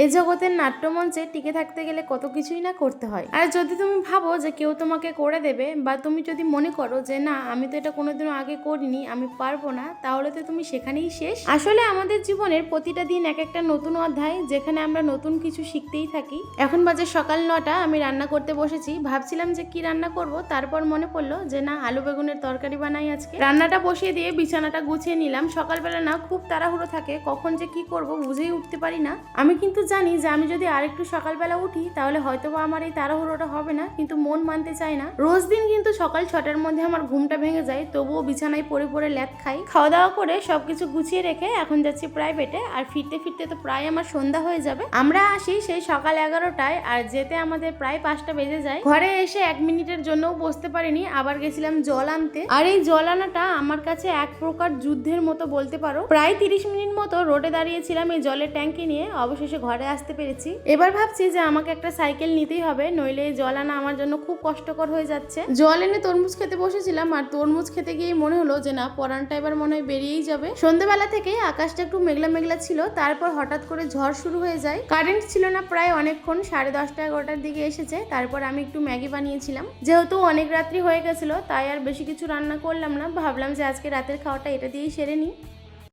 এই জগতের নাট্যমঞ্চে টিকে থাকতে গেলে কত কিছুই না করতে হয়। আর যদি তুমি ভাবো যে কেউ তোমাকে করে দেবে, বা তুমি যদি মনে করো যে না আমি তো এটা কোনোদিনও আগে করিনি, আমি পারবো না, তাহলে তো তুমি সেখানেই শেষ। আসলে আমাদের জীবনের প্রতিটা দিন এক একটা নতুন অধ্যায়, যেখানে আমরা নতুন কিছু শিখতেই থাকি। এখন বাজে সকাল 9টা, আমি রান্না করতে বসেছি। ভাবছিলাম যে কি রান্না করব, তারপর মনে পড়লো যে না আলু বেগুনের তরকারি বানাই আজকে। রান্নাটা বসিয়ে দিয়ে বিছানাটা গুছিয়ে নিলাম। সকালবেলা না খুব তাড়াহুড়ো থাকে, কখন যে কি করব বুঝেই উঠতে পারি না। আমি কিন্তু জানি যে আমি যদি আরেকটু সকালবেলা উঠি তাহলে হয়তোবা আমার এই তাড়াহুড়োটা হবে না, কিন্তু মন মানতে চায় না। রোজ দিন কিন্তু সকাল 6টার মধ্যে আমার ঘুমটা ভেঙে যায়, তবুও বিছানায় পড়ে পড়ে ল্যাদ খাই। খাওয়া দাওয়া করে সবকিছু গুছিয়ে রেখে এখন যাচ্ছি প্রাইভেটে, আর ফিরতে ফিরতে তো প্রায় আমার সন্ধ্যা হয়ে যাবে। আমরা আসি সেই সকাল 11টায়, আর যেতে আমাদের প্রায় 5টা বেজে যায়। ঘরে এসে 1 মিনিটের জন্যও বসতে পারিনি, আবার গেছিলাম জল আনতে। আর এই জল আনাটা আমার কাছে এক প্রকার যুদ্ধের মতো বলতে পারো। প্রায় 30 মিনিট মতো রোডে দাঁড়িয়েছিলাম এই জলের ট্যাঙ্কি নিয়ে, অবশেষে ঘরে আসতে পেরেছি। এবার ভাবছি যে আমাকে একটা সাইকেল নিতেই হবে, নইলে এই জল আনা আমার জন্য খুব কষ্টকর হয়ে যাচ্ছে। জল এনে তরমুজ খেতে বসেছিলাম, আর তরমুজ খেতে গিয়েই মনে হলো যে না পরানটা এবার মনে হয় বেরিয়েই যাবে। সন্ধ্যেবেলা থেকে আকাশটা একটু মেঘলা মেঘলা ছিল, তারপর হঠাৎ করে ঝড় শুরু হয়ে যায়। কারেন্ট ছিল না প্রায় অনেকক্ষণ, 10:30 11টার দিকে এসেছে। তারপর আমি একটু ম্যাগি বানিয়েছিলাম, যেহেতু অনেক রাত্রি হয়ে গেছিল তাই আর বেশি কিছু রান্না করলাম না। ভাবলাম যে আজকে রাতের খাওয়াটা এটা দিয়েই সেরে নিই।